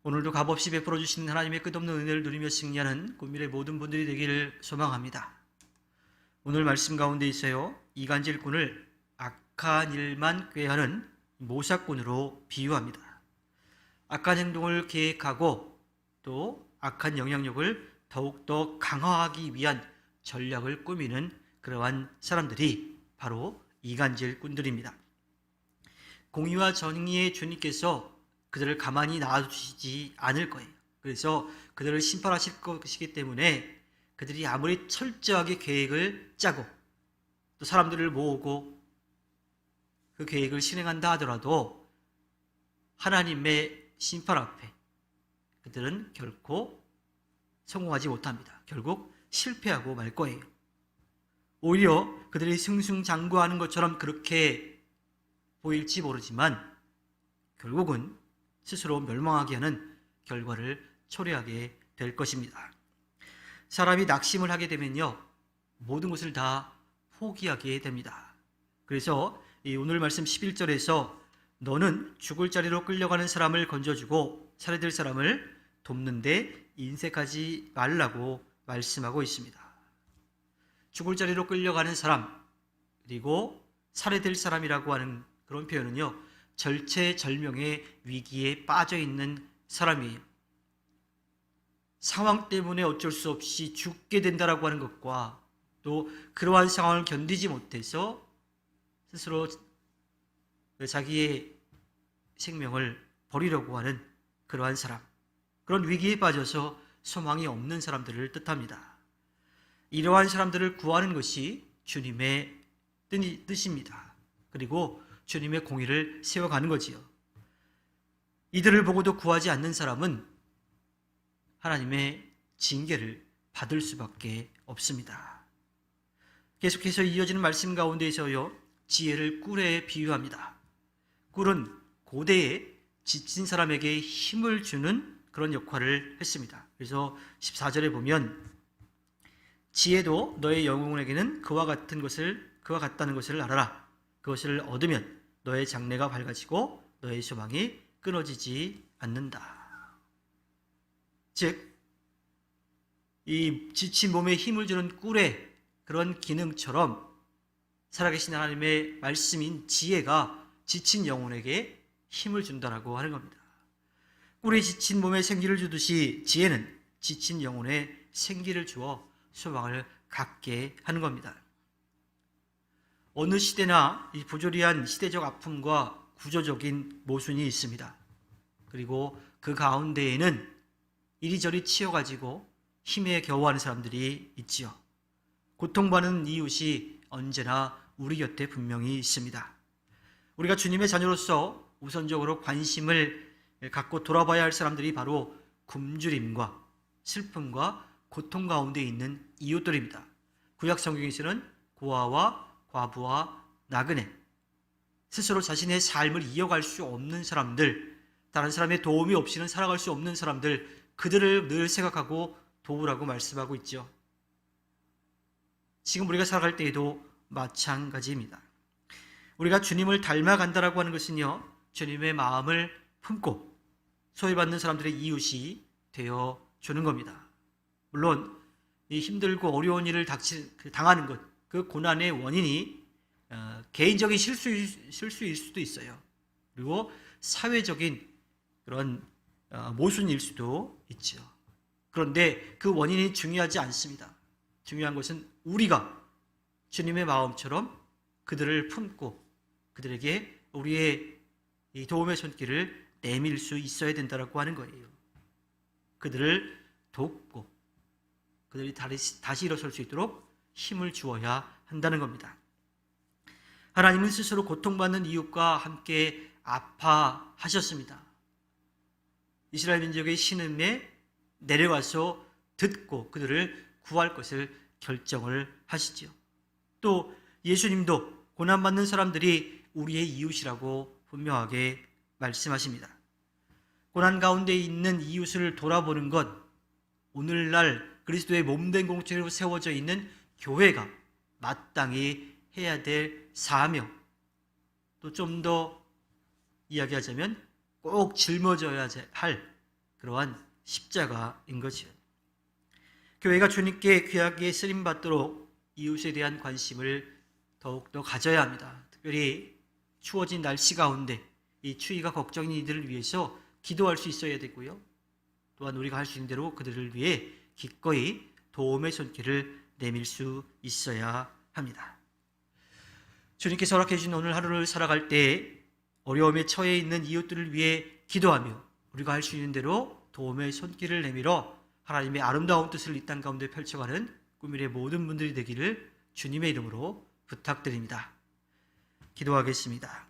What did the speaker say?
오늘도 값없이 베풀어 주시는 하나님의 끝없는 은혜를 누리며 승리하는 꿈밀의 모든 분들이 되기를 소망합니다. 오늘 말씀 가운데 있어요. 이간질꾼을 악한 일만 꾀하는 모사꾼으로 비유합니다. 악한 행동을 계획하고 또 악한 영향력을 더욱더 강화하기 위한 전략을 꾸미는 그러한 사람들이 바로 이간질꾼들입니다. 공의와 정의의 주님께서 그들을 가만히 놔두시지 않을 거예요. 그래서 그들을 심판하실 것이기 때문에 그들이 아무리 철저하게 계획을 짜고 또 사람들을 모으고 그 계획을 실행한다 하더라도 하나님의 심판 앞에 그들은 결코 성공하지 못합니다. 결국 실패하고 말 거예요. 오히려 그들이 승승장구하는 것처럼 그렇게 보일지 모르지만 결국은 스스로 멸망하게 하는 결과를 초래하게 될 것입니다. 사람이 낙심을 하게 되면요, 모든 것을 다 포기하게 됩니다. 그래서 오늘 말씀 11절에서 너는 죽을 자리로 끌려가는 사람을 건져주고 살해될 사람을 돕는데 인색하지 말라고 말씀하고 있습니다. 죽을 자리로 끌려가는 사람, 그리고 살해될 사람이라고 하는 그런 표현은요, 절체절명의 위기에 빠져 있는 사람이에요. 상황 때문에 어쩔 수 없이 죽게 된다라고 하는 것과 또 그러한 상황을 견디지 못해서 스스로 자기의 생명을 버리려고 하는 그러한 사람, 그런 위기에 빠져서 소망이 없는 사람들을 뜻합니다. 이러한 사람들을 구하는 것이 주님의 뜻입니다. 그리고 주님의 공의를 세워가는 거지요. 이들을 보고도 구하지 않는 사람은 하나님의 징계를 받을 수밖에 없습니다. 계속해서 이어지는 말씀 가운데에서요, 지혜를 꿀에 비유합니다. 꿀은 고대에 지친 사람에게 힘을 주는 그런 역할을 했습니다. 그래서 14절에 보면 지혜도 너의 영혼에게는 그와 같다는 것을 알아라. 그것을 얻으면 너의 장래가 밝아지고 너의 소망이 끊어지지 않는다. 즉, 이 지친 몸에 힘을 주는 꿀의 그런 기능처럼 살아계신 하나님의 말씀인 지혜가 지친 영혼에게 힘을 준다라고 하는 겁니다. 꿀이 지친 몸에 생기를 주듯이 지혜는 지친 영혼에 생기를 주어 소망을 갖게 하는 겁니다. 어느 시대나 이 부조리한 시대적 아픔과 구조적인 모순이 있습니다. 그리고 그 가운데에는 이리저리 치여가지고 힘에 겨워하는 사람들이 있지요. 고통받는 이웃이 언제나 우리 곁에 분명히 있습니다. 우리가 주님의 자녀로서 우선적으로 관심을 갖고 돌아봐야 할 사람들이 바로 굶주림과 슬픔과 고통 가운데 있는 이웃들입니다. 구약 성경에서는 고아와 과부와 나그네, 스스로 자신의 삶을 이어갈 수 없는 사람들, 다른 사람의 도움이 없이는 살아갈 수 없는 사람들, 그들을 늘 생각하고 도우라고 말씀하고 있죠. 지금 우리가 살아갈 때에도 마찬가지입니다. 우리가 주님을 닮아간다라고 하는 것은요, 주님의 마음을 품고 소외받는 사람들의 이웃이 되어주는 겁니다. 물론 이 힘들고 어려운 일을 당하는 것, 그 고난의 원인이 개인적인 실수일 수도 있어요. 그리고 사회적인 그런 모순일 수도 있죠. 그런데 그 원인이 중요하지 않습니다. 중요한 것은 우리가 주님의 마음처럼 그들을 품고 그들에게 우리의 이 도움의 손길을 내밀 수 있어야 된다고 하는 거예요. 그들을 돕고 그들이 다시 일어설 수 있도록 힘을 주어야 한다는 겁니다. 하나님은 스스로 고통받는 이웃과 함께 아파하셨습니다. 이스라엘 민족의 신음에 내려와서 듣고 그들을 구할 것을 결정을 하시죠. 또 예수님도 고난받는 사람들이 우리의 이웃이라고 분명하게 말씀하십니다. 고난 가운데 있는 이웃을 돌아보는 것, 오늘날 그리스도의 몸된 공동체로 세워져 있는 교회가 마땅히 해야 될 사명, 또 좀 더 이야기하자면 꼭 짊어져야 할 그러한 십자가인 것이요. 교회가 주님께 귀하게 쓰임받도록 이웃에 대한 관심을 더욱더 가져야 합니다. 특별히 추워진 날씨 가운데 이 추위가 걱정인 이들을 위해서 기도할 수 있어야 되고요. 또한 우리가 할 수 있는 대로 그들을 위해 기꺼이 도움의 손길을 내밀 수 있어야 합니다. 주님께서 허락해 주신 오늘 하루를 살아갈 때 어려움에 처해 있는 이웃들을 위해 기도하며 우리가 할 수 있는 대로 도움의 손길을 내밀어 하나님의 아름다운 뜻을 이 땅 가운데 펼쳐가는 꾸미의 모든 분들이 되기를 주님의 이름으로 부탁드립니다. 기도하겠습니다.